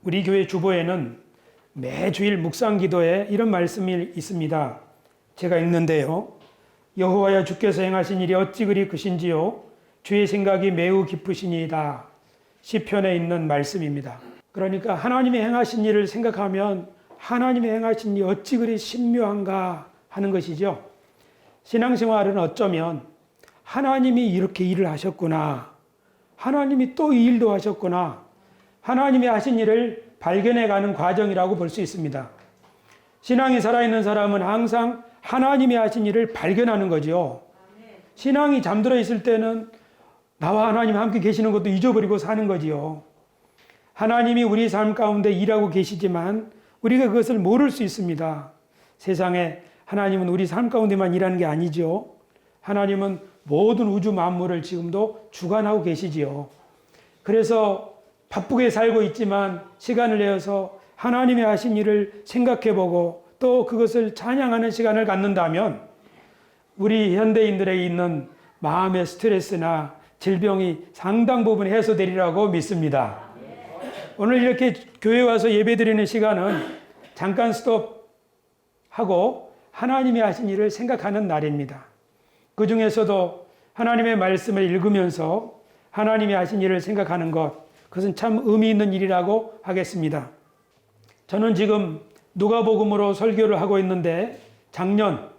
우리 교회 주보에는 매주일 묵상 기도에 이런 말씀이 있습니다. 제가 읽는데요. 여호와여 주께서 행하신 일이 어찌 그리 크신지요. 주의 생각이 매우 깊으시니이다. 시편에 있는 말씀입니다. 그러니까 하나님의 행하신 일을 생각하면 하나님의 행하신 일이 어찌 그리 신묘한가 하는 것이죠. 신앙생활은 어쩌면 하나님이 이렇게 일을 하셨구나. 하나님이 또 이 일도 하셨구나. 하나님이 하신 일을 발견해가는 과정이라고 볼 수 있습니다. 신앙이 살아있는 사람은 항상 하나님이 하신 일을 발견하는 거죠. 신앙이 잠들어 있을 때는 나와 하나님 함께 계시는 것도 잊어버리고 사는 거지요. 하나님이 우리 삶 가운데 일하고 계시지만 우리가 그것을 모를 수 있습니다. 세상에 하나님은 우리 삶 가운데만 일하는 게 아니죠. 하나님은 모든 우주 만물을 지금도 주관하고 계시지요. 그래서 바쁘게 살고 있지만 시간을 내어서 하나님이 하신 일을 생각해보고 또 그것을 찬양하는 시간을 갖는다면 우리 현대인들에게 있는 마음의 스트레스나 질병이 상당 부분 해소되리라고 믿습니다. 오늘 이렇게 교회 와서 예배드리는 시간은 잠깐 스톱하고 하나님이 하신 일을 생각하는 날입니다. 그 중에서도 하나님의 말씀을 읽으면서 하나님이 하신 일을 생각하는 것, 그것은 참 의미 있는 일이라고 하겠습니다. 저는 지금 누가복음으로 설교를 하고 있는데 작년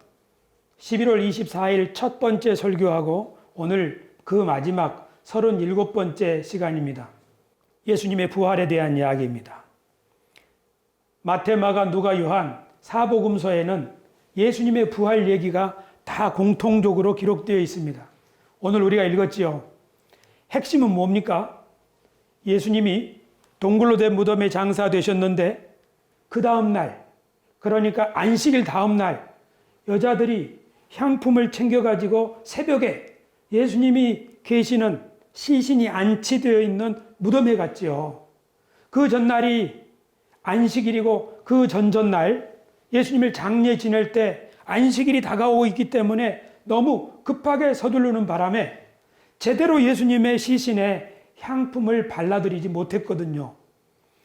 11월 24일 첫 번째 설교하고 오늘 그 마지막 37번째 시간입니다. 예수님의 부활에 대한 이야기입니다. 마태, 마가, 누가, 요한 사복음서에는 예수님의 부활 얘기가 다 공통적으로 기록되어 있습니다. 오늘 우리가 읽었지요. 핵심은 뭡니까? 예수님이 동굴로 된 무덤에 장사되셨는데 그 다음 날, 그러니까 안식일 다음 날 여자들이 향품을 챙겨가지고 새벽에 예수님이 계시는 시신이 안치되어 있는 무덤에 갔지요. 그 전날이 안식일이고 그 전전날 예수님을 장례 지낼 때 안식일이 다가오고 있기 때문에 너무 급하게 서두르는 바람에 제대로 예수님의 시신에 향품을 발라드리지 못했거든요.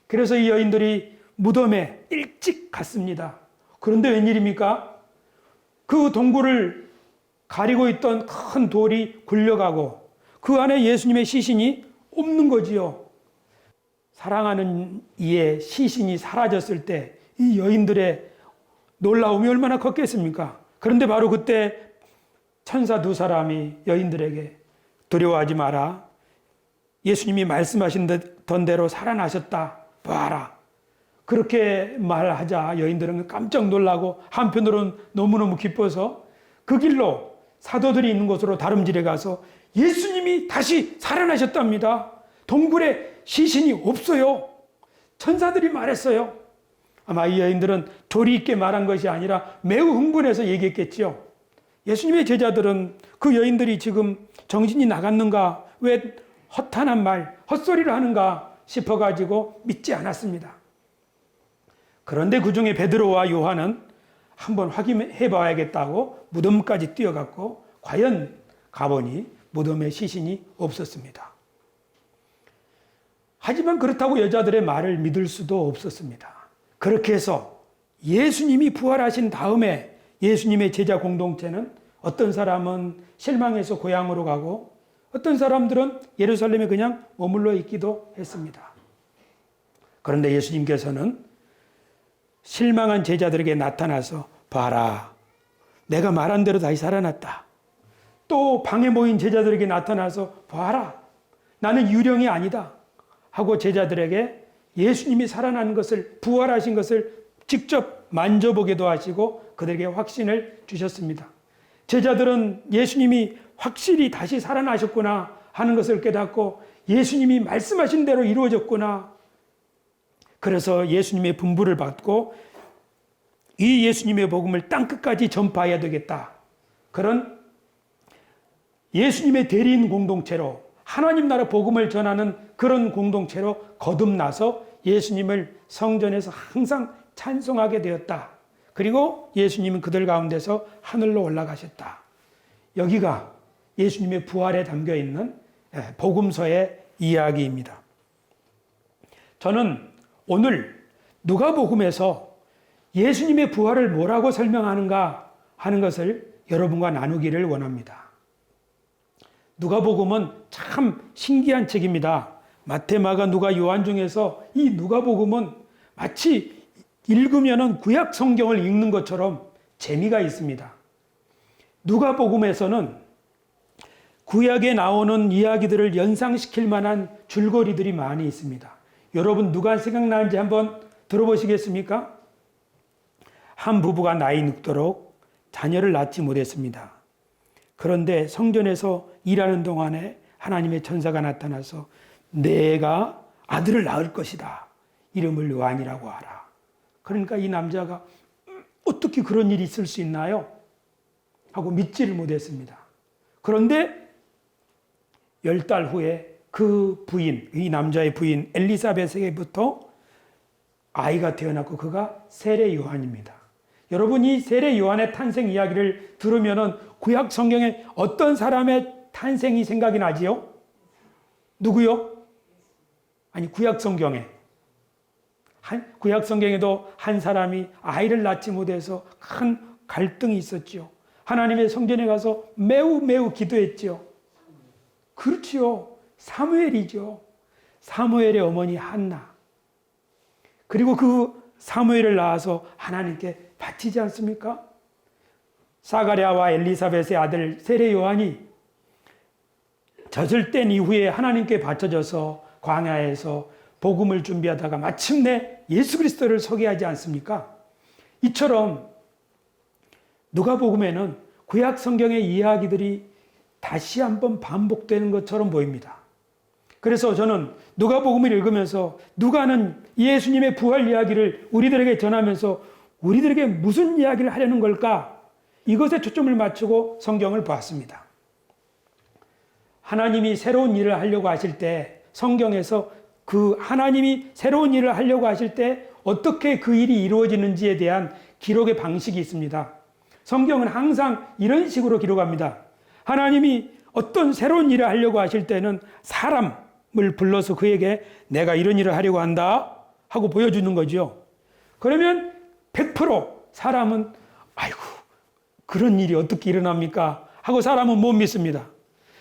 그래서 이 여인들이 무덤에 일찍 갔습니다. 그런데 웬일입니까? 그 동굴을 가리고 있던 큰 돌이 굴려가고 그 안에 예수님의 시신이 없는 거지요. 사랑하는 이의 시신이 사라졌을 때 이 여인들의 놀라움이 얼마나 컸겠습니까? 그런데 바로 그때 천사 두 사람이 여인들에게 두려워하지 마라. 예수님이 말씀하신 대로 살아나셨다. 봐라. 그렇게 말하자 여인들은 깜짝 놀라고 한편으로는 너무너무 기뻐서 그 길로 사도들이 있는 곳으로 다름질에 가서 예수님이 다시 살아나셨답니다. 동굴에 시신이 없어요. 천사들이 말했어요. 아마 이 여인들은 조리 있게 말한 것이 아니라 매우 흥분해서 얘기했겠지요. 예수님의 제자들은 그 여인들이 지금 정신이 나갔는가, 왜 허탄한 말, 헛소리를 하는가 싶어가지고 믿지 않았습니다. 그런데 그 중에 베드로와 요한은 한번 확인해 봐야겠다고 무덤까지 뛰어갔고 과연 가보니 무덤에 시신이 없었습니다. 하지만 그렇다고 여자들의 말을 믿을 수도 없었습니다. 그렇게 해서 예수님이 부활하신 다음에 예수님의 제자 공동체는 어떤 사람은 실망해서 고향으로 가고 어떤 사람들은 예루살렘에 그냥 머물러 있기도 했습니다. 그런데 예수님께서는 실망한 제자들에게 나타나서 봐라. 내가 말한 대로 다시 살아났다. 또 방에 모인 제자들에게 나타나서 봐라. 나는 유령이 아니다. 하고 제자들에게 예수님이 살아난 것을, 부활하신 것을 직접 만져보기도 하시고 그들에게 확신을 주셨습니다. 제자들은 예수님이 확실히 다시 살아나셨구나 하는 것을 깨닫고 예수님이 말씀하신 대로 이루어졌구나. 그래서 예수님의 분부를 받고 이 예수님의 복음을 땅끝까지 전파해야 되겠다. 그런 예수님의 대리인 공동체로 하나님 나라 복음을 전하는 그런 공동체로 거듭나서 예수님을 성전에서 항상 찬송하게 되었다. 그리고 예수님은 그들 가운데서 하늘로 올라가셨다. 여기가 예수님의 부활에 담겨 있는 복음서의 이야기입니다. 저는 오늘 누가복음에서 예수님의 부활을 뭐라고 설명하는가 하는 것을 여러분과 나누기를 원합니다. 누가복음은 참 신기한 책입니다. 마태, 마가, 누가, 요한 중에서 이 누가복음은 마치 읽으면은 구약 성경을 읽는 것처럼 재미가 있습니다. 누가복음에서는 구약에 나오는 이야기들을 연상시킬 만한 줄거리들이 많이 있습니다. 여러분 누가 생각나는지 한번 들어보시겠습니까? 한 부부가 나이 늙도록 자녀를 낳지 못했습니다. 그런데 성전에서 일하는 동안에 하나님의 천사가 나타나서 내가 아들을 낳을 것이다. 이름을 요한이라고 하라. 그러니까 이 남자가 어떻게 그런 일이 있을 수 있나요? 하고 믿지를 못했습니다. 그런데 10달 후에 그 부인, 이 남자의 부인 엘리사벳에게부터 아이가 태어났고 그가 세례 요한입니다. 여러분 이 세례 요한의 탄생 이야기를 들으면은 구약 성경에 어떤 사람의 탄생이 생각이 나지요? 누구요? 아니 구약 성경에. 구약 성경에도 한 사람이 아이를 낳지 못해서 큰 갈등이 있었죠. 하나님의 성전에 가서 매우 기도했죠. 그렇지요. 사무엘이죠. 사무엘의 어머니 한나. 그리고 그 사무엘을 낳아서 하나님께 바치지 않습니까? 사가랴와 엘리사벳의 아들 세례 요한이 젖을 뗀 이후에 하나님께 바쳐져서 광야에서 복음을 준비하다가 마침내 예수 그리스도를 소개하지 않습니까? 이처럼 누가복음에는 구약 성경의 이야기들이 다시 한번 반복되는 것처럼 보입니다. 그래서 저는 누가복음을 읽으면서 누가는 예수님의 부활 이야기를 우리들에게 전하면서 우리들에게 무슨 이야기를 하려는 걸까? 이것에 초점을 맞추고 성경을 보았습니다. 하나님이 새로운 일을 하려고 하실 때 성경에서 그 하나님이 새로운 일을 하려고 하실 때 어떻게 그 일이 이루어지는지에 대한 기록의 방식이 있습니다. 성경은 항상 이런 식으로 기록합니다. 하나님이 어떤 새로운 일을 하려고 하실 때는 사람을 불러서 그에게 내가 이런 일을 하려고 한다 하고 보여주는 거죠. 그러면 100% 사람은 아이고 그런 일이 어떻게 일어납니까? 하고 사람은 못 믿습니다.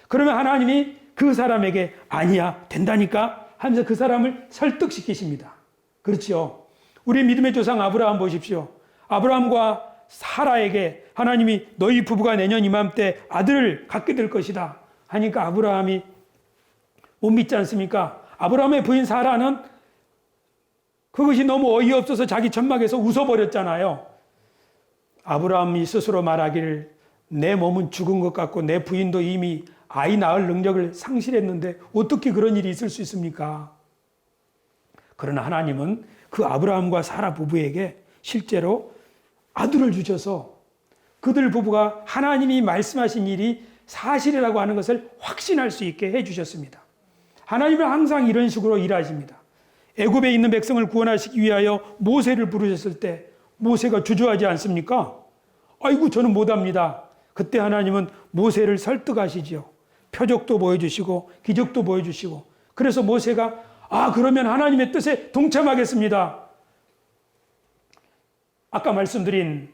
그러면 하나님이 그 사람에게 아니야 된다니까 하면서 그 사람을 설득시키십니다. 그렇죠. 우리 믿음의 조상 아브라함 보십시오. 아브라함과 사라에게 하나님이 너희 부부가 내년 이맘때 아들을 갖게 될 것이다 하니까 아브라함이 못 믿지 않습니까? 아브라함의 부인 사라는 그것이 너무 어이없어서 자기 천막에서 웃어버렸잖아요. 아브라함이 스스로 말하기를 내 몸은 죽은 것 같고 내 부인도 이미 아이 낳을 능력을 상실했는데 어떻게 그런 일이 있을 수 있습니까? 그러나 하나님은 그 아브라함과 사라 부부에게 실제로 아들을 주셔서 그들 부부가 하나님이 말씀하신 일이 사실이라고 하는 것을 확신할 수 있게 해주셨습니다. 하나님은 항상 이런 식으로 일하십니다. 애굽에 있는 백성을 구원하시기 위하여 모세를 부르셨을 때 모세가 주저하지 않습니까? 아이고 저는 못합니다. 그때 하나님은 모세를 설득하시지요. 표적도 보여주시고 기적도 보여주시고 그래서 모세가 그러면 하나님의 뜻에 동참하겠습니다. 아까 말씀드린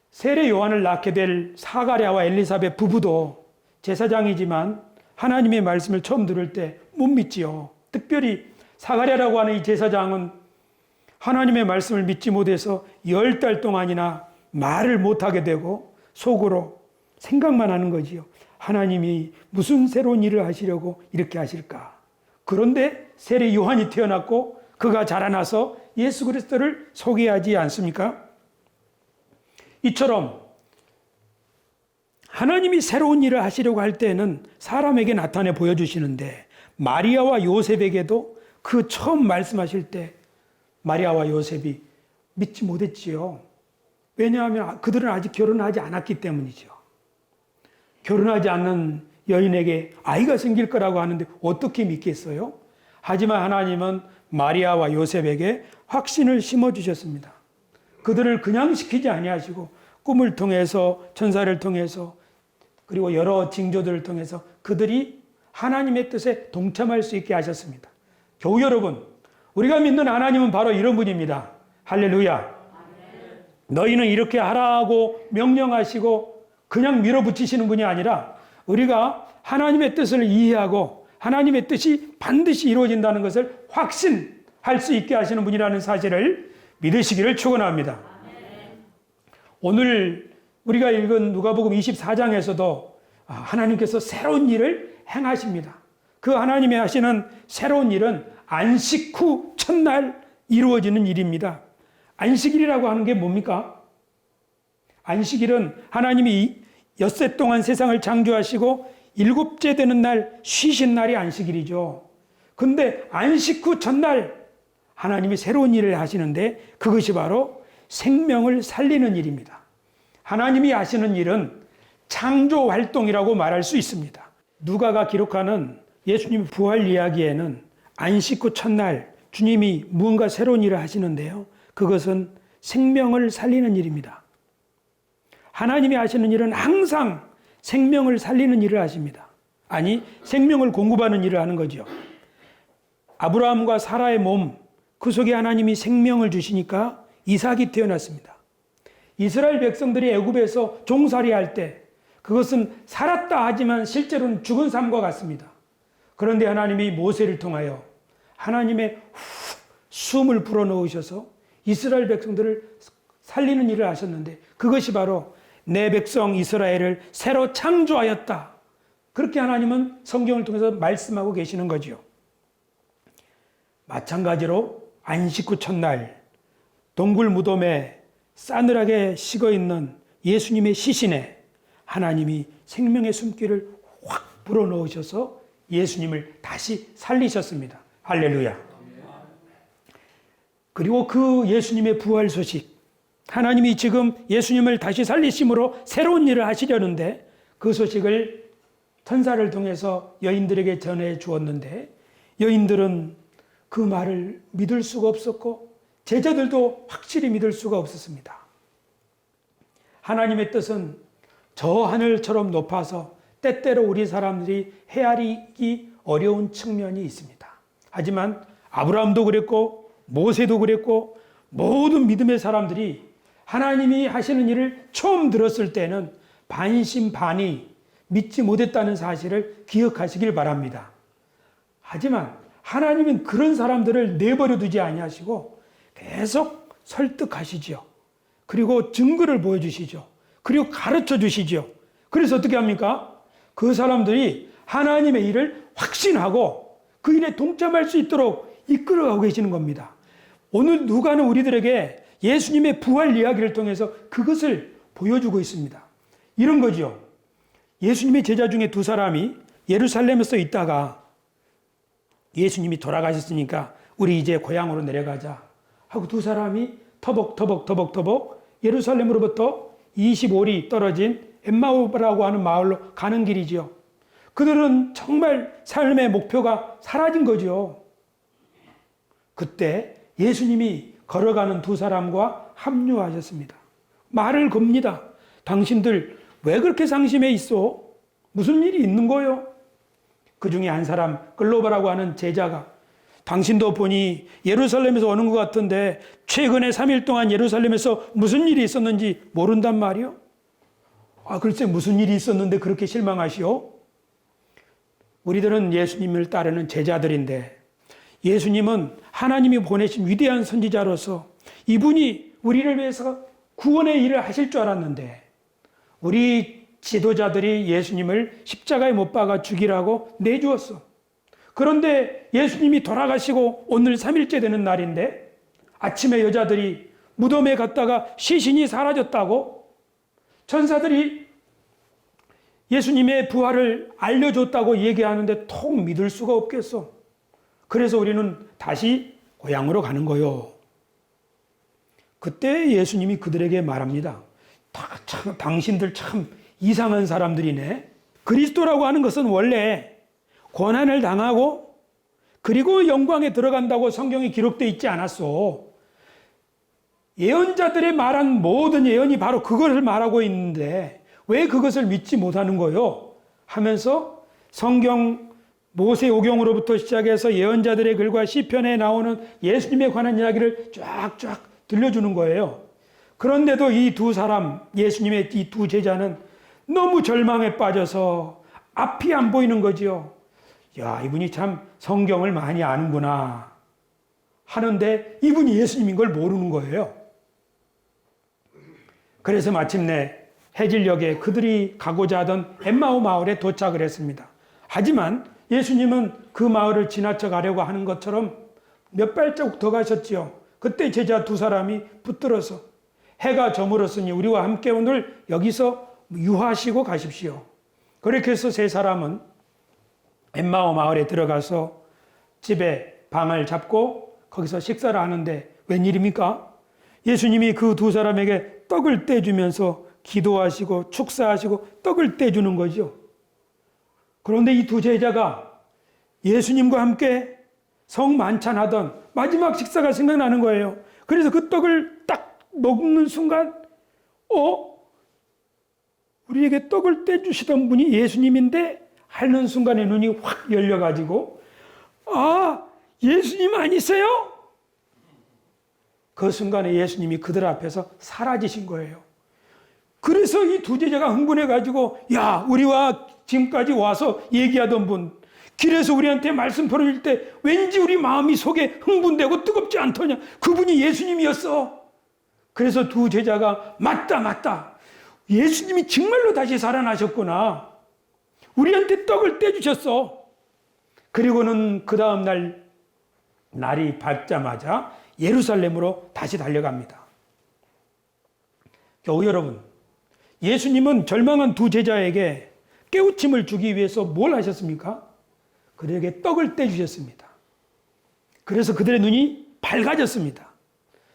세례 요한을 낳게 될 사가랴와 엘리사벳 부부도 제사장이지만 하나님의 말씀을 처음 들을 때 못 믿지요. 특별히 사가랴라고 하는 이 제사장은 하나님의 말씀을 믿지 못해서 10달 동안이나 말을 못하게 되고 속으로 생각만 하는 거지요. 하나님이 무슨 새로운 일을 하시려고 이렇게 하실까? 그런데 세례 요한이 태어났고 그가 자라나서 예수 그리스도를 소개하지 않습니까? 이처럼 하나님이 새로운 일을 하시려고 할 때는 사람에게 나타내 보여주시는데 마리아와 요셉에게도 그 처음 말씀하실 때 마리아와 요셉이 믿지 못했지요. 왜냐하면 그들은 아직 결혼하지 않았기 때문이죠. 결혼하지 않는 여인에게 아이가 생길 거라고 하는데 어떻게 믿겠어요? 하지만 하나님은 마리아와 요셉에게 확신을 심어주셨습니다. 그들을 그냥 시키지 아니하시고 꿈을 통해서 천사를 통해서 그리고 여러 징조들을 통해서 그들이 하나님의 뜻에 동참할 수 있게 하셨습니다. 교우 여러분, 우리가 믿는 하나님은 바로 이런 분입니다. 할렐루야. 너희는 이렇게 하라고 명령하시고 그냥 밀어붙이시는 분이 아니라 우리가 하나님의 뜻을 이해하고 하나님의 뜻이 반드시 이루어진다는 것을 확신할 수 있게 하시는 분이라는 사실을 믿으시기를 축원합니다. 오늘 우리가 읽은 누가복음 24장에서도 하나님께서 새로운 일을 행하십니다. 그 하나님이 하시는 새로운 일은 안식 후 첫날 이루어지는 일입니다. 안식일이라고 하는 게 뭡니까? 안식일은 하나님이 엿새 동안 세상을 창조하시고 일곱째 되는 날 쉬신 날이 안식일이죠. 근데 안식 후 첫날 하나님이 새로운 일을 하시는데 그것이 바로 생명을 살리는 일입니다. 하나님이 하시는 일은 창조 활동이라고 말할 수 있습니다. 누가가 기록하는 예수님의 부활 이야기에는 안식 후 첫날 주님이 무언가 새로운 일을 하시는데요. 그것은 생명을 살리는 일입니다. 하나님이 하시는 일은 항상 생명을 살리는 일을 하십니다. 아니, 생명을 공급하는 일을 하는 거죠. 아브라함과 사라의 몸, 그 속에 하나님이 생명을 주시니까 이삭이 태어났습니다. 이스라엘 백성들이 애굽에서 종살이할 때 그것은 살았다 하지만 실제로는 죽은 삶과 같습니다. 그런데 하나님이 모세를 통하여 하나님의 숨을 불어넣으셔서 이스라엘 백성들을 살리는 일을 하셨는데 그것이 바로 내 백성 이스라엘을 새로 창조하였다. 그렇게 하나님은 성경을 통해서 말씀하고 계시는 거죠. 마찬가지로 안식 후 첫날 동굴 무덤에 싸늘하게 식어있는 예수님의 시신에 하나님이 생명의 숨결을 확 불어넣으셔서 예수님을 다시 살리셨습니다. 할렐루야. 그리고 그 예수님의 부활 소식, 하나님이 지금 예수님을 다시 살리심으로 새로운 일을 하시려는데 그 소식을 천사를 통해서 여인들에게 전해 주었는데 여인들은 그 말을 믿을 수가 없었고 제자들도 확실히 믿을 수가 없었습니다. 하나님의 뜻은 저 하늘처럼 높아서 때때로 우리 사람들이 헤아리기 어려운 측면이 있습니다. 하지만 아브라함도 그랬고 모세도 그랬고 모든 믿음의 사람들이 하나님이 하시는 일을 처음 들었을 때는 반신반의 믿지 못했다는 사실을 기억하시길 바랍니다. 하지만 하나님은 그런 사람들을 내버려 두지 아니하시고 계속 설득하시죠. 그리고 증거를 보여주시죠. 그리고 가르쳐 주시죠. 그래서 어떻게 합니까? 그 사람들이 하나님의 일을 확신하고 그 일에 동참할 수 있도록 이끌어가고 계시는 겁니다. 오늘 누가는 우리들에게 예수님의 부활 이야기를 통해서 그것을 보여주고 있습니다. 이런 거죠. 예수님의 제자 중에 두 사람이 예루살렘에서 있다가 예수님이 돌아가셨으니까 우리 이제 고향으로 내려가자 하고 두 사람이 터벅터벅 예루살렘으로부터 25리 떨어진 엠마오라고 하는 마을로 가는 길이죠. 그들은 정말 삶의 목표가 사라진 거죠. 그때 예수님이 걸어가는 두 사람과 합류하셨습니다. 말을 겁니다. 당신들 왜 그렇게 상심해 있어? 무슨 일이 있는 거요? 그 중에 한 사람 글로바라고 하는 제자가 당신도 보니 예루살렘에서 오는 것 같은데 최근에 3일 동안 예루살렘에서 무슨 일이 있었는지 모른단 말이요? 글쎄 무슨 일이 있었는데 그렇게 실망하시오? 우리들은 예수님을 따르는 제자들인데 예수님은 하나님이 보내신 위대한 선지자로서 이분이 우리를 위해서 구원의 일을 하실 줄 알았는데 우리 지도자들이 예수님을 십자가에 못 박아 죽이라고 내주었어. 그런데 예수님이 돌아가시고 오늘 3일째 되는 날인데 아침에 여자들이 무덤에 갔다가 시신이 사라졌다고 천사들이 예수님의 부활을 알려줬다고 얘기하는데 통 믿을 수가 없겠어. 그래서 우리는 다시 고향으로 가는 거요. 그때 예수님이 그들에게 말합니다. 당신들 참 이상한 사람들이네. 그리스도라고 하는 것은 원래 고난을 당하고 그리고 영광에 들어간다고 성경에 기록되어 있지 않았어. 예언자들의 말한 모든 예언이 바로 그것을 말하고 있는데 왜 그것을 믿지 못하는 거요? 하면서 성경 모세오경으로부터 시작해서 예언자들의 글과 시편에 나오는 예수님에 관한 이야기를 쫙쫙 들려주는 거예요. 그런데도 이 두 사람, 예수님의 이 두 제자는 너무 절망에 빠져서 앞이 안 보이는 거지요. 야, 이분이 참 성경을 많이 아는구나 하는데 이분이 예수님인 걸 모르는 거예요. 그래서 마침내 해질녘에 그들이 가고자 하던 엠마오 마을에 도착을 했습니다. 하지만 예수님은 그 마을을 지나쳐 가려고 하는 것처럼 몇 발자국 더 가셨지요. 그때 제자 두 사람이 붙들어서 해가 저물었으니 우리와 함께 오늘 여기서 유하시고 가십시오. 그렇게 해서 세 사람은 엠마오 마을에 들어가서 집에 방을 잡고 거기서 식사를 하는데 웬일입니까? 예수님이 그 두 사람에게 떡을 떼주면서 기도하시고 축사하시고 떡을 떼주는 거죠. 그런데 이 두 제자가 예수님과 함께 성만찬하던 마지막 식사가 생각나는 거예요. 그래서 그 떡을 딱 먹는 순간 우리에게 떡을 떼주시던 분이 예수님인데 하는 순간에 눈이 확 열려가지고 예수님 아니세요? 그 순간에 예수님이 그들 앞에서 사라지신 거예요. 그래서 이 두 제자가 흥분해가지고 야, 우리와 지금까지 와서 얘기하던 분, 길에서 우리한테 말씀 풀어줄 때 왠지 우리 마음이 속에 흥분되고 뜨겁지 않더냐, 그분이 예수님이었어. 그래서 두 제자가 맞다, 예수님이 정말로 다시 살아나셨구나, 우리한테 떡을 떼주셨어. 그리고는 그 다음 날이 밝자마자 예루살렘으로 다시 달려갑니다. 겨우 여러분, 예수님은 절망한 두 제자에게 깨우침을 주기 위해서 뭘 하셨습니까? 그들에게 떡을 떼주셨습니다. 그래서 그들의 눈이 밝아졌습니다.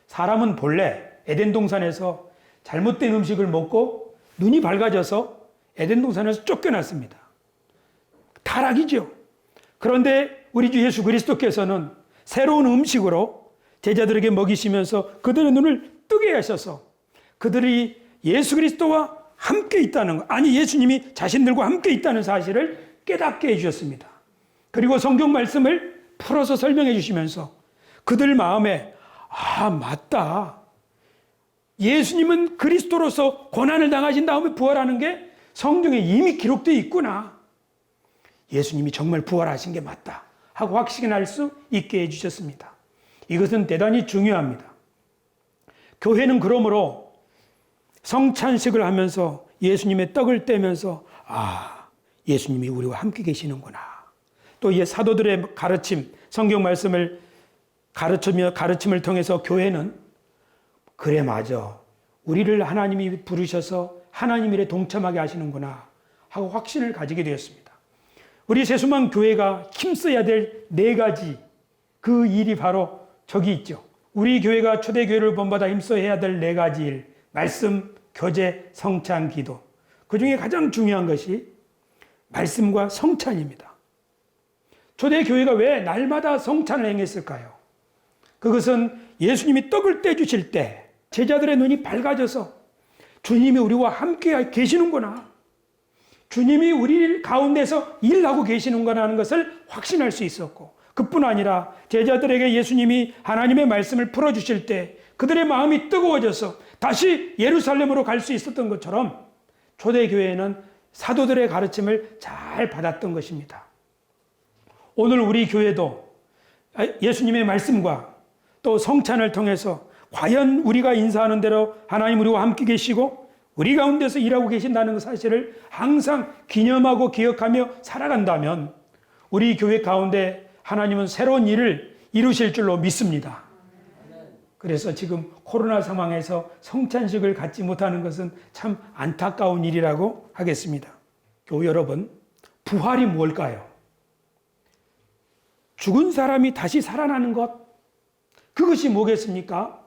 사람은 본래 에덴 동산에서 잘못된 음식을 먹고 눈이 밝아져서 에덴 동산에서 쫓겨났습니다. 타락이죠. 그런데 우리 주 예수 그리스도께서는 새로운 음식으로 제자들에게 먹이시면서 그들의 눈을 뜨게 하셔서 그들이 예수 그리스도와 함께 있다는 것, 아니 예수님이 자신들과 함께 있다는 사실을 깨닫게 해주셨습니다. 그리고 성경 말씀을 풀어서 설명해 주시면서 그들 마음에 맞다, 예수님은 그리스도로서 고난을 당하신 다음에 부활하는 게 성경에 이미 기록되어 있구나, 예수님이 정말 부활하신 게 맞다 하고 확신할 수 있게 해주셨습니다. 이것은 대단히 중요합니다. 교회는 그러므로 성찬식을 하면서 예수님의 떡을 떼면서 예수님이 우리와 함께 계시는구나, 또 이 사도들의 가르침, 성경 말씀을 가르침을 통해서 교회는 그래 맞아, 우리를 하나님이 부르셔서 하나님 일에 동참하게 하시는구나 하고 확신을 가지게 되었습니다. 우리 새수만 교회가 힘써야 될 4가지 그 일이 바로 저기 있죠. 우리 교회가 초대교회를 본받아 힘써야 될 4가지 일, 말씀, 교제, 성찬, 기도. 그 중에 가장 중요한 것이 말씀과 성찬입니다. 초대교회가 왜 날마다 성찬을 행했을까요? 그것은 예수님이 떡을 떼주실 때 제자들의 눈이 밝아져서 주님이 우리와 함께 계시는구나, 주님이 우리 가운데서 일하고 계시는구나 하는 것을 확신할 수 있었고, 그뿐 아니라 제자들에게 예수님이 하나님의 말씀을 풀어주실 때 그들의 마음이 뜨거워져서 다시 예루살렘으로 갈 수 있었던 것처럼 초대교회는 사도들의 가르침을 잘 받았던 것입니다. 오늘 우리 교회도 예수님의 말씀과 또 성찬을 통해서 과연 우리가 인사하는 대로 하나님 우리와 함께 계시고 우리 가운데서 일하고 계신다는 사실을 항상 기념하고 기억하며 살아간다면 우리 교회 가운데 하나님은 새로운 일을 이루실 줄로 믿습니다. 그래서 지금 코로나 상황에서 성찬식을 갖지 못하는 것은 참 안타까운 일이라고 하겠습니다. 교회 여러분, 부활이 뭘까요? 죽은 사람이 다시 살아나는 것, 그것이 뭐겠습니까?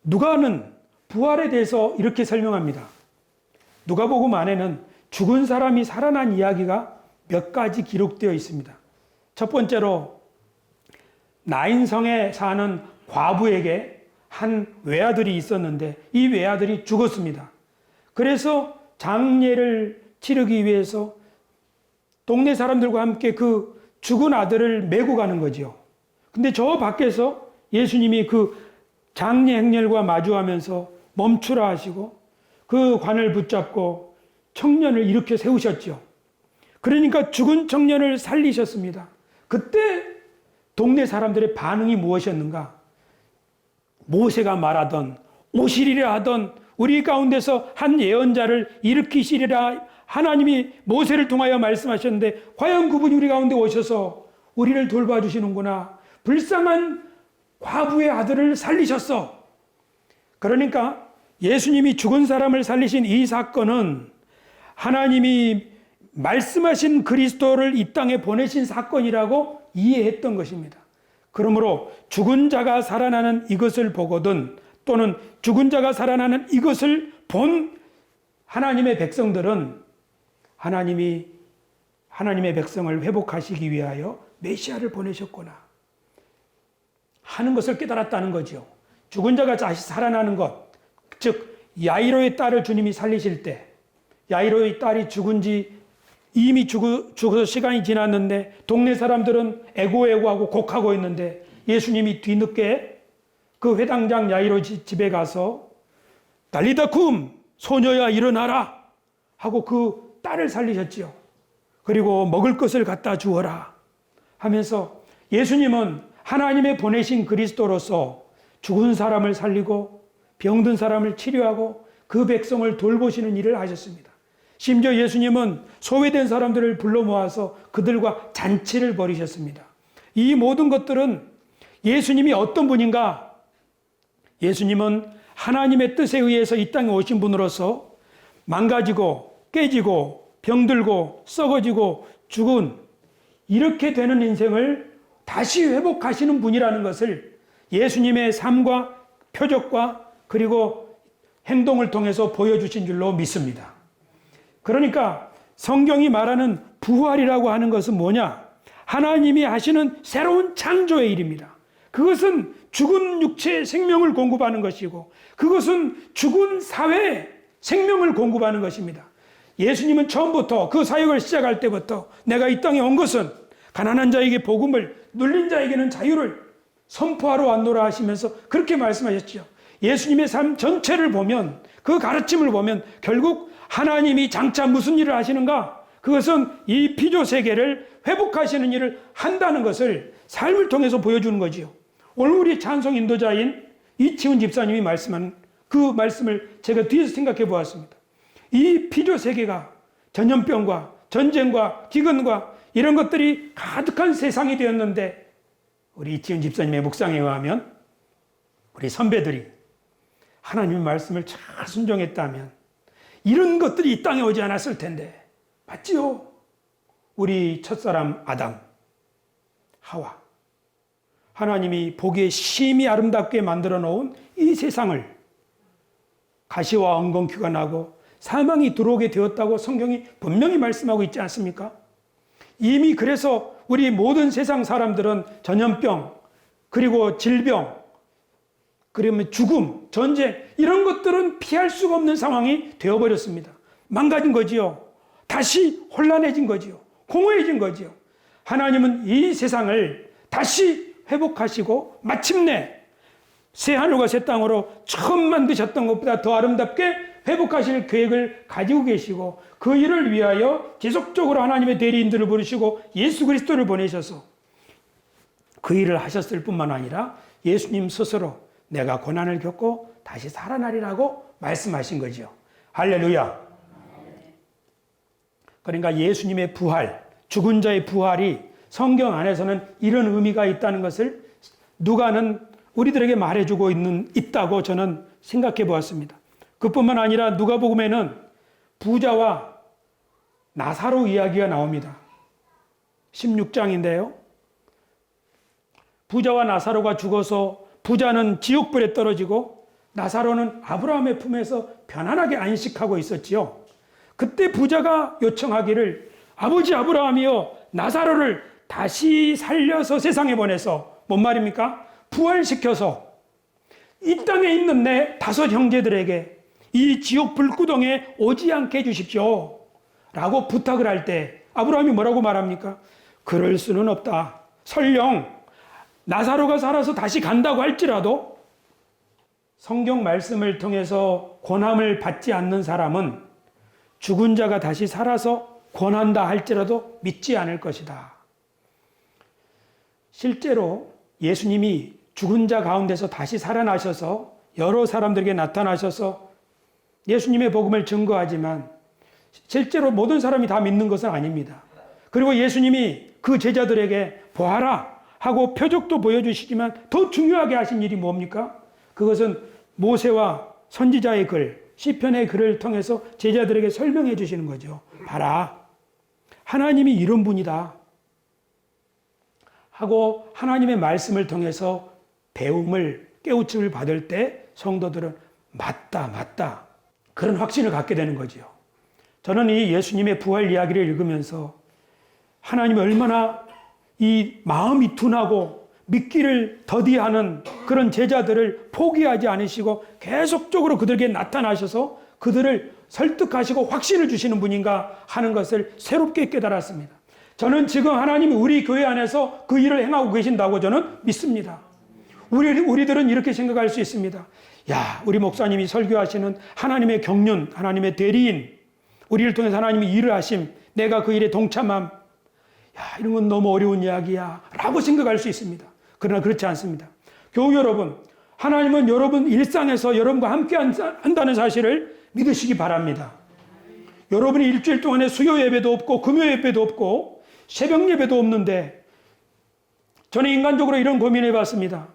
누가는 부활에 대해서 이렇게 설명합니다. 누가복음 안에는 죽은 사람이 살아난 이야기가 몇 가지 기록되어 있습니다. 첫 번째로 나인성에 사는 과부에게 한 외아들이 있었는데 이 외아들이 죽었습니다. 그래서 장례를 치르기 위해서 동네 사람들과 함께 그 죽은 아들을 메고 가는 거죠. 근데 저 밖에서 예수님이 그 장례 행렬과 마주하면서 멈추라 하시고 그 관을 붙잡고 청년을 이렇게 세우셨죠. 그러니까 죽은 청년을 살리셨습니다. 그때 동네 사람들의 반응이 무엇이었는가? 모세가 말하던 오시리라 하던 우리 가운데서 한 예언자를 일으키시리라 하나님이 모세를 통하여 말씀하셨는데 과연 그분이 우리 가운데 오셔서 우리를 돌봐주시는구나. 불쌍한 과부의 아들을 살리셨어. 그러니까 예수님이 죽은 사람을 살리신 이 사건은 하나님이 말씀하신 그리스도를 이 땅에 보내신 사건이라고 이해했던 것입니다. 그러므로 죽은 자가 살아나는 이것을 보거든 또는 죽은 자가 살아나는 이것을 본 하나님의 백성들은 하나님이 하나님의 백성을 회복하시기 위하여 메시아를 보내셨구나 하는 것을 깨달았다는 거죠. 죽은 자가 다시 살아나는 것, 즉 야이로의 딸을 주님이 살리실 때 야이로의 딸이 죽은 지 이미 죽어서 시간이 지났는데 동네 사람들은 애고애고하고 곡하고 있는데 예수님이 뒤늦게 그 회당장 야이로 집에 가서 달리다 쿰 소녀야 일어나라 하고 그 딸을 살리셨지요. 그리고 먹을 것을 갖다 주어라 하면서 예수님은 하나님의 보내신 그리스도로서 죽은 사람을 살리고 병든 사람을 치료하고 그 백성을 돌보시는 일을 하셨습니다. 심지어 예수님은 소외된 사람들을 불러 모아서 그들과 잔치를 벌이셨습니다. 이 모든 것들은 예수님이 어떤 분인가? 예수님은 하나님의 뜻에 의해서 이 땅에 오신 분으로서 망가지고 깨지고 병들고 썩어지고 죽은 이렇게 되는 인생을 다시 회복하시는 분이라는 것을 예수님의 삶과 표적과 그리고 행동을 통해서 보여주신 줄로 믿습니다. 그러니까 성경이 말하는 부활이라고 하는 것은 뭐냐? 하나님이 하시는 새로운 창조의 일입니다. 그것은 죽은 육체에 생명을 공급하는 것이고 그것은 죽은 사회에 생명을 공급하는 것입니다. 예수님은 처음부터 그 사역을 시작할 때부터 내가 이 땅에 온 것은 가난한 자에게 복음을 눌린 자에게는 자유를 선포하러 왔노라 하시면서 그렇게 말씀하셨죠. 예수님의 삶 전체를 보면 그 가르침을 보면 결국 하나님이 장차 무슨 일을 하시는가? 그것은 이 피조 세계를 회복하시는 일을 한다는 것을 삶을 통해서 보여주는 거지요. 오늘 우리 찬송 인도자인 이치훈 집사님이 말씀한 그 말씀을 제가 뒤에서 생각해 보았습니다. 이 피조 세계가 전염병과 전쟁과 기근과 이런 것들이 가득한 세상이 되었는데 우리 이치훈 집사님의 묵상에 의하면 우리 선배들이 하나님의 말씀을 잘 순종했다면 이런 것들이 이 땅에 오지 않았을 텐데 맞지요? 우리 첫사람 아담, 하와 하나님이 보기에 심히 아름답게 만들어 놓은 이 세상을 가시와 엉겅퀴가 나고 사망이 들어오게 되었다고 성경이 분명히 말씀하고 있지 않습니까? 이미 그래서 우리 모든 세상 사람들은 전염병 그리고 질병 그러면 죽음, 전쟁 이런 것들은 피할 수가 없는 상황이 되어버렸습니다. 망가진 거지요. 다시 혼란해진 거지요. 공허해진 거지요. 하나님은 이 세상을 다시 회복하시고 마침내 새 하늘과 새 땅으로 처음 만드셨던 것보다 더 아름답게 회복하실 계획을 가지고 계시고 그 일을 위하여 지속적으로 하나님의 대리인들을 부르시고 예수 그리스도를 보내셔서 그 일을 하셨을 뿐만 아니라 예수님 스스로 내가 고난을 겪고 다시 살아나리라고 말씀하신 거죠. 할렐루야. 그러니까 예수님의 부활, 죽은 자의 부활이 성경 안에서는 이런 의미가 있다는 것을 누가는 우리들에게 말해주고 있다고 저는 생각해 보았습니다. 그뿐만 아니라 누가복음에는 부자와 나사로 이야기가 나옵니다. 16장인데요. 부자와 나사로가 죽어서 부자는 지옥불에 떨어지고 나사로는 아브라함의 품에서 편안하게 안식하고 있었지요. 그때 부자가 요청하기를 아버지 아브라함이여 나사로를 다시 살려서 세상에 보내서 뭔 말입니까? 부활시켜서 이 땅에 있는 내 5 형제들에게 이 지옥 불구덩에 오지 않게 해주십시오 라고 부탁을 할 때 아브라함이 뭐라고 말합니까? 그럴 수는 없다. 설령 나사로가 살아서 다시 간다고 할지라도 성경 말씀을 통해서 권함을 받지 않는 사람은 죽은 자가 다시 살아서 권한다 할지라도 믿지 않을 것이다. 실제로 예수님이 죽은 자 가운데서 다시 살아나셔서 여러 사람들에게 나타나셔서 예수님의 복음을 증거하지만 실제로 모든 사람이 다 믿는 것은 아닙니다. 그리고 예수님이 그 제자들에게 보아라 하고 표적도 보여주시지만 더 중요하게 하신 일이 뭡니까? 그것은 모세와 선지자의 글, 시편의 글을 통해서 제자들에게 설명해 주시는 거죠. 봐라, 하나님이 이런 분이다 하고 하나님의 말씀을 통해서 배움을, 깨우침을 받을 때 성도들은 맞다 그런 확신을 갖게 되는 거지요. 저는 이 예수님의 부활 이야기를 읽으면서 하나님이 얼마나 이 마음이 둔하고 믿기를 더디하는 그런 제자들을 포기하지 않으시고 계속적으로 그들에게 나타나셔서 그들을 설득하시고 확신을 주시는 분인가 하는 것을 새롭게 깨달았습니다. 저는 지금 하나님이 우리 교회 안에서 그 일을 행하고 계신다고 저는 믿습니다. 우리들은 이렇게 생각할 수 있습니다. 야, 우리 목사님이 설교하시는 하나님의 경륜, 하나님의 대리인, 우리를 통해서 하나님이 일을 하심, 내가 그 일에 동참함, 야, 이런 건 너무 어려운 이야기야 라고 생각할 수 있습니다. 그러나 그렇지 않습니다. 교우 여러분, 하나님은 여러분 일상에서 여러분과 함께 한다는 사실을 믿으시기 바랍니다. 여러분이 일주일 동안에 수요 예배도 없고 금요 예배도 없고 새벽 예배도 없는데 저는 인간적으로 이런 고민을 해봤습니다.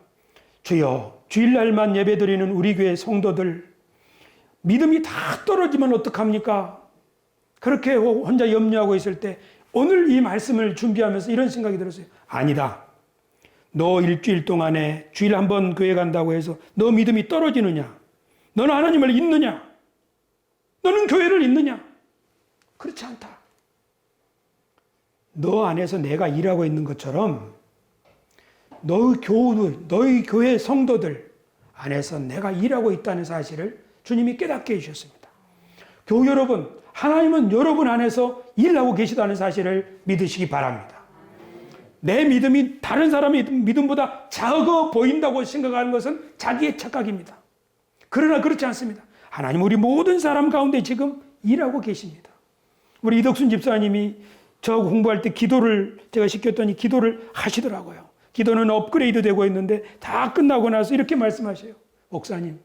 주여, 주일날만 예배드리는 우리 교회 성도들 믿음이 다 떨어지면 어떡합니까? 그렇게 혼자 염려하고 있을 때 오늘 이 말씀을 준비하면서 이런 생각이 들었어요. 아니다. 너 일주일 동안에 주일 한 번 교회 간다고 해서 너 믿음이 떨어지느냐? 너는 하나님을 잊느냐? 너는 교회를 잊느냐? 그렇지 않다. 너 안에서 내가 일하고 있는 것처럼 너희 교회 성도들 안에서 내가 일하고 있다는 사실을 주님이 깨닫게 해주셨습니다. 교우 여러분, 하나님은 여러분 안에서 일하고 계시다는 사실을 믿으시기 바랍니다. 내 믿음이 다른 사람의 믿음보다 작아 보인다고 생각하는 것은 자기의 착각입니다. 그러나 그렇지 않습니다. 하나님 우리 모든 사람 가운데 지금 일하고 계십니다. 우리 이덕순 집사님이 저하고 공부할 때 기도를 제가 시켰더니 기도를 하시더라고요. 기도는 업그레이드 되고 있는데 다 끝나고 나서 이렇게 말씀하셔요. 목사님,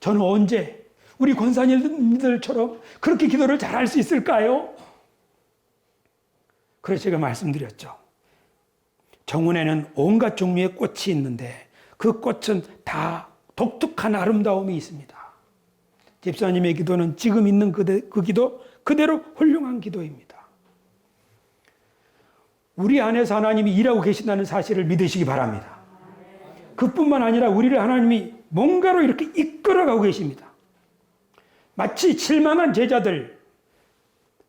저는 언제 우리 권사님들처럼 그렇게 기도를 잘할 수 있을까요? 그래서 제가 말씀드렸죠. 정원에는 온갖 종류의 꽃이 있는데 그 꽃은 다 독특한 아름다움이 있습니다. 집사님의 기도는 지금 있는 그 기도 그대로 훌륭한 기도입니다. 우리 안에서 하나님이 일하고 계신다는 사실을 믿으시기 바랍니다. 그뿐만 아니라 우리를 하나님이 뭔가로 이렇게 이끌어가고 계십니다. 마치 실망한 제자들,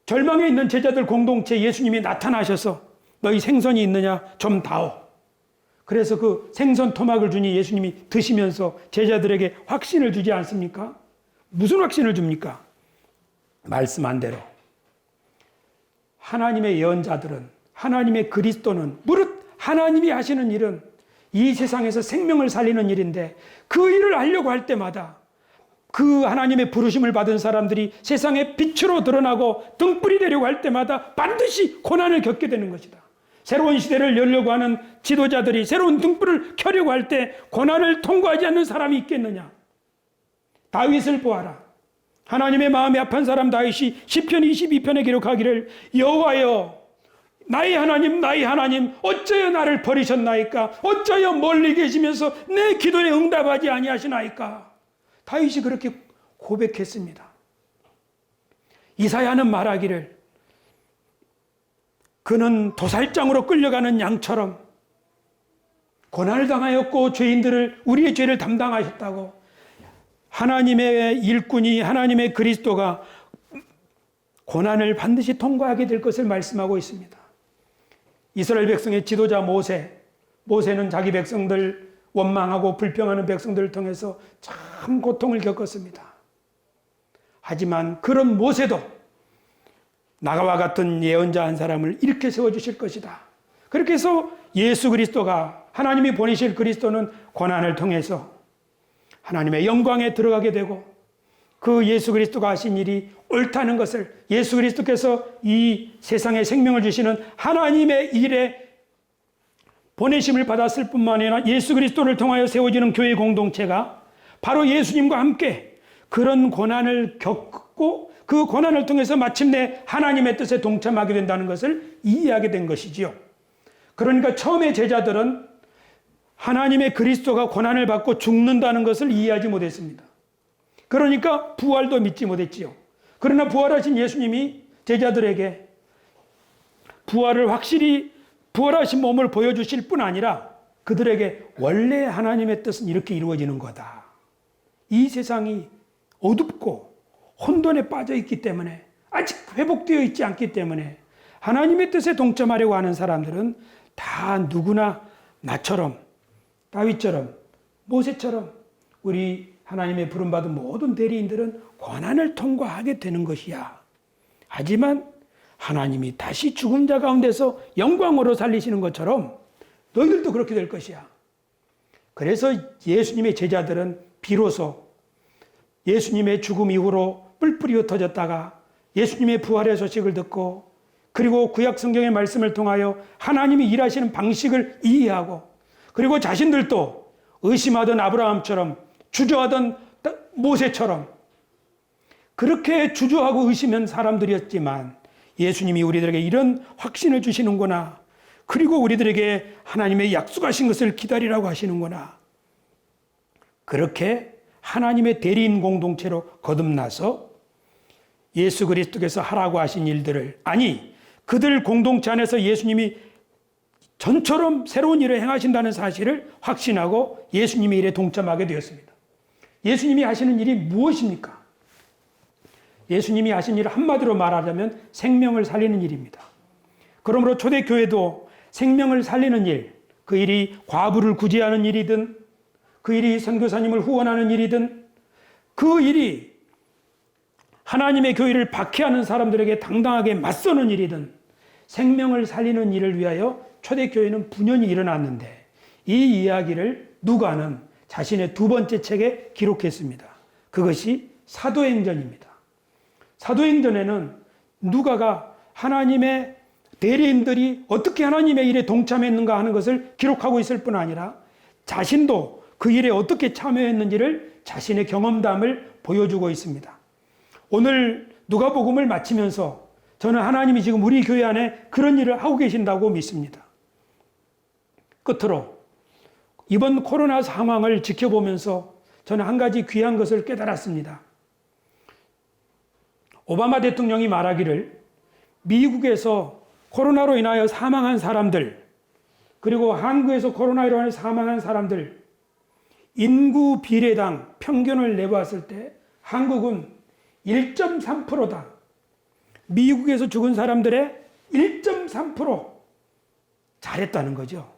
절망에 있는 제자들 공동체에 예수님이 나타나셔서 너희 생선이 있느냐? 좀 다오. 그래서 그 생선 토막을 주니 예수님이 드시면서 제자들에게 확신을 주지 않습니까? 무슨 확신을 줍니까? 말씀한 대로 하나님의 예언자들은, 하나님의 그리스도는, 무릇 하나님이 하시는 일은 이 세상에서 생명을 살리는 일인데 그 일을 하려고 할 때마다 그 하나님의 부르심을 받은 사람들이 세상의 빛으로 드러나고 등불이 되려고 할 때마다 반드시 고난을 겪게 되는 것이다. 새로운 시대를 열려고 하는 지도자들이 새로운 등불을 켜려고 할 때 고난을 통과하지 않는 사람이 있겠느냐? 다윗을 보아라. 하나님의 마음이 아픈 사람 다윗이 시편 22편에 기록하기를 여호와여 나의 하나님 어쩌여 나를 버리셨나이까? 어쩌여 멀리 계시면서 내 기도에 응답하지 아니하시나이까? 다윗이 그렇게 고백했습니다. 이사야는 말하기를 그는 도살장으로 끌려가는 양처럼 고난을 당하였고 우리의 죄를 담당하셨다고. 하나님의 일꾼이, 하나님의 그리스도가 고난을 반드시 통과하게 될 것을 말씀하고 있습니다. 이스라엘 백성의 지도자 모세는 자기 백성들 원망하고 불평하는 백성들을 통해서 참 고통을 겪었습니다. 하지만 그런 모세도 나와 같은 예언자 한 사람을 이렇게 세워주실 것이다. 그렇게 해서 예수 그리스도가, 하나님이 보내실 그리스도는 고난을 통해서 하나님의 영광에 들어가게 되고, 그 예수 그리스도가 하신 일이 옳다는 것을, 예수 그리스도께서 이 세상에 생명을 주시는 하나님의 일에 보내심을 받았을 뿐만 아니라 예수 그리스도를 통하여 세워지는 교회 공동체가 바로 예수님과 함께 그런 고난을 겪고 그 고난을 통해서 마침내 하나님의 뜻에 동참하게 된다는 것을 이해하게 된 것이지요. 그러니까 처음에 제자들은 하나님의 그리스도가 고난을 받고 죽는다는 것을 이해하지 못했습니다. 그러니까 부활도 믿지 못했지요. 그러나 부활하신 예수님이 제자들에게 부활을 확실히 부활하신 몸을 보여주실 뿐 아니라 그들에게 원래 하나님의 뜻은 이렇게 이루어지는 거다. 이 세상이 어둡고 혼돈에 빠져 있기 때문에, 아직 회복되어 있지 않기 때문에 하나님의 뜻에 동참하려고 하는 사람들은 다 누구나 나처럼, 다윗처럼, 모세처럼 우리 하나님의 부름받은 모든 대리인들은 고난을 통과하게 되는 것이야. 하지만 하나님이 다시 죽은 자 가운데서 영광으로 살리시는 것처럼 너희들도 그렇게 될 것이야. 그래서 예수님의 제자들은 비로소 예수님의 죽음 이후로 뿔뿔이 흩어졌다가 예수님의 부활의 소식을 듣고, 그리고 구약 성경의 말씀을 통하여 하나님이 일하시는 방식을 이해하고, 그리고 자신들도 의심하던 아브라함처럼, 주저하던 모세처럼 그렇게 주저하고 의심한 사람들이었지만 예수님이 우리들에게 이런 확신을 주시는구나, 그리고 우리들에게 하나님의 약속하신 것을 기다리라고 하시는구나, 그렇게 하나님의 대리인 공동체로 거듭나서 예수 그리스도께서 하라고 하신 일들을, 아니 그들 공동체 안에서 예수님이 전처럼 새로운 일을 행하신다는 사실을 확신하고 예수님의 일에 동참하게 되었습니다. 예수님이 하시는 일이 무엇입니까? 예수님이 하신 일을 한마디로 말하자면 생명을 살리는 일입니다. 그러므로 초대교회도 생명을 살리는 일, 그 일이 과부를 구제하는 일이든, 그 일이 선교사님을 후원하는 일이든, 그 일이 하나님의 교회를 박해하는 사람들에게 당당하게 맞서는 일이든, 생명을 살리는 일을 위하여 초대교회는 분연히 일어났는데, 이 이야기를 누가는 자신의 두 번째 책에 기록했습니다. 그것이 사도행전입니다. 사도행전에는 누가가 하나님의 대리인들이 어떻게 하나님의 일에 동참했는가 하는 것을 기록하고 있을 뿐 아니라 자신도 그 일에 어떻게 참여했는지를, 자신의 경험담을 보여주고 있습니다. 오늘 누가복음을 마치면서 저는 하나님이 지금 우리 교회 안에 그런 일을 하고 계신다고 믿습니다. 끝으로 이번 코로나 상황을 지켜보면서 저는 한 가지 귀한 것을 깨달았습니다. 오바마 대통령이 말하기를 미국에서 코로나로 인하여 사망한 사람들, 그리고 한국에서 코로나로 인하여 사망한 사람들, 인구 비례당 평균을 내보았을 때 한국은 1.3%다. 미국에서 죽은 사람들의 1.3% 잘했다는 거죠.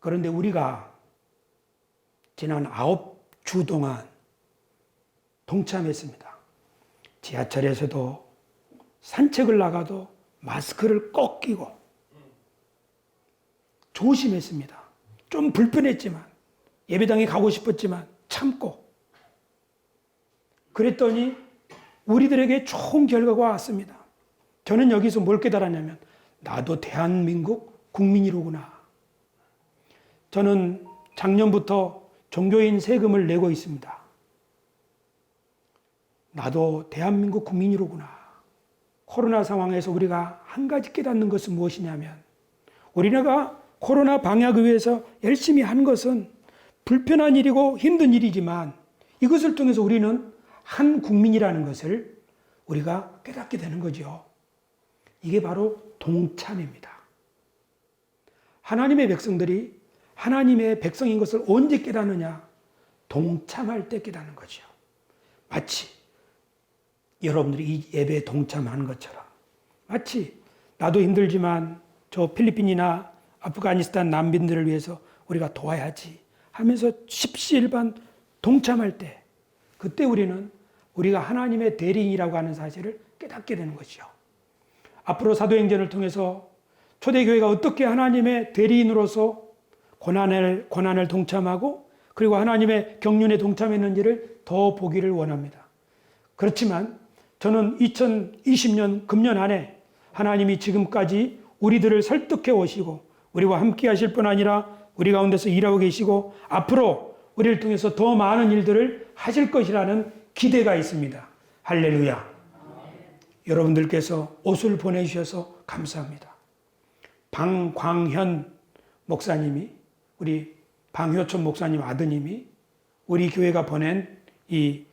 그런데 우리가 지난 9주 동안 동참했습니다. 지하철에서도 산책을 나가도 마스크를 꼭 끼고 조심했습니다. 좀 불편했지만, 예배당에 가고 싶었지만 참고, 그랬더니 우리들에게 좋은 결과가 왔습니다. 저는 여기서 뭘 깨달았냐면, 나도 대한민국 국민이로구나. 저는 작년부터 종교인 세금을 내고 있습니다. 나도 대한민국 국민이로구나. 코로나 상황에서 우리가 한 가지 깨닫는 것은 무엇이냐면, 우리나라가 코로나 방역을 위해서 열심히 한 것은 불편한 일이고 힘든 일이지만, 이것을 통해서 우리는 한 국민이라는 것을 우리가 깨닫게 되는 거죠. 이게 바로 동참입니다. 하나님의 백성들이 하나님의 백성인 것을 언제 깨닫느냐? 동참할 때 깨닫는 거죠. 마치 여러분들이 이 예배에 동참하는 것처럼, 마치 나도 힘들지만 저 필리핀이나 아프가니스탄 난민들을 위해서 우리가 도와야지 하면서 십시일반 동참할 때, 그때 우리는 우리가 하나님의 대리인이라고 하는 사실을 깨닫게 되는 것이죠. 앞으로 사도행전을 통해서 초대교회가 어떻게 하나님의 대리인으로서 고난을 동참하고 그리고 하나님의 경륜에 동참했는지를 더 보기를 원합니다. 그렇지만 저는 2020년 금년 안에 하나님이 지금까지 우리들을 설득해 오시고 우리와 함께 하실 뿐 아니라 우리 가운데서 일하고 계시고 앞으로 우리를 통해서 더 많은 일들을 하실 것이라는 기대가 있습니다. 할렐루야. 여러분들께서 옷을 보내주셔서 감사합니다. 방광현 목사님이, 우리 방효천 목사님 아드님이 우리 교회가 보낸 이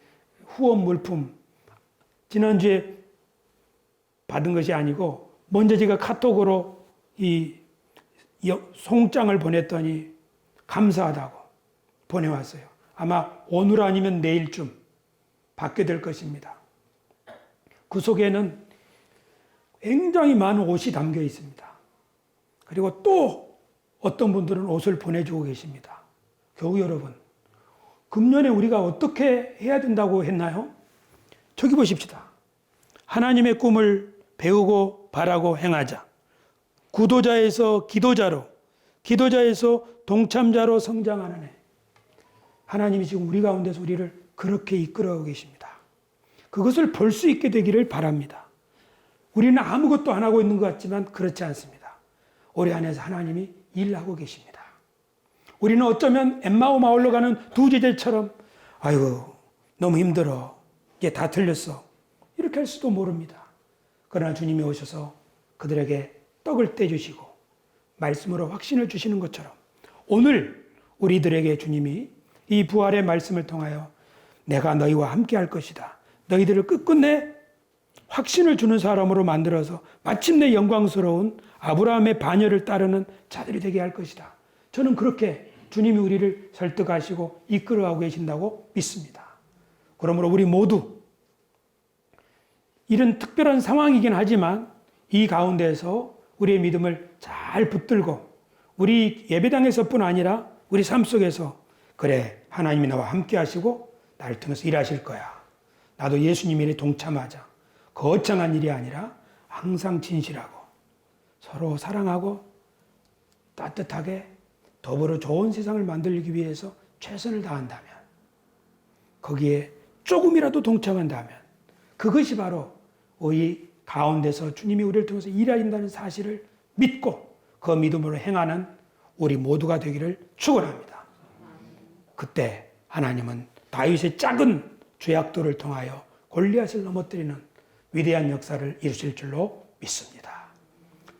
후원 물품, 지난주에 받은 것이 아니고 먼저 제가 카톡으로 이 송장을 보냈더니 감사하다고 보내왔어요. 아마 오늘 아니면 내일쯤 받게 될 것입니다. 그 속에는 굉장히 많은 옷이 담겨 있습니다. 그리고 또 어떤 분들은 옷을 보내주고 계십니다. 교우 여러분, 금년에 우리가 어떻게 해야 된다고 했나요? 저기 보십시다. 하나님의 꿈을 배우고 바라고 행하자. 구도자에서 기도자로, 기도자에서 동참자로 성장하는 해. 하나님이 지금 우리 가운데서 우리를 그렇게 이끌어가고 계십니다. 그것을 볼 수 있게 되기를 바랍니다. 우리는 아무것도 안 하고 있는 것 같지만 그렇지 않습니다. 올해 안에서 하나님이 일하고 계십니다. 우리는 어쩌면 엠마오 마을로 가는 두 제자처럼 아이고 너무 힘들어. 이제 다 틀렸어. 이렇게 할 수도 모릅니다. 그러나 주님이 오셔서 그들에게 떡을 떼주시고 말씀으로 확신을 주시는 것처럼 오늘 우리들에게 주님이 이 부활의 말씀을 통하여 내가 너희와 함께 할 것이다. 너희들을 끝끝내 확신을 주는 사람으로 만들어서 마침내 영광스러운 아브라함의 반열을 따르는 자들이 되게 할 것이다. 저는 그렇게 주님이 우리를 설득하시고 이끌어가고 계신다고 믿습니다. 그러므로 우리 모두 이런 특별한 상황이긴 하지만 이 가운데서 우리의 믿음을 잘 붙들고 우리 예배당에서뿐 아니라 우리 삶 속에서 그래 하나님이 나와 함께 하시고 나를 통해서 일하실 거야. 나도 예수님 일에 동참하자. 거창한 일이 아니라 항상 진실하고 서로 사랑하고 따뜻하게 더불어 좋은 세상을 만들기 위해서 최선을 다한다면 거기에 조금이라도 동참한다면 그것이 바로 우리 가운데서 주님이 우리를 통해서 일하신다는 사실을 믿고 그 믿음으로 행하는 우리 모두가 되기를 축원합니다. 그때 하나님은 다윗의 작은 죄악들을 통하여 골리앗을 넘어뜨리는 위대한 역사를 이루실 줄로 믿습니다.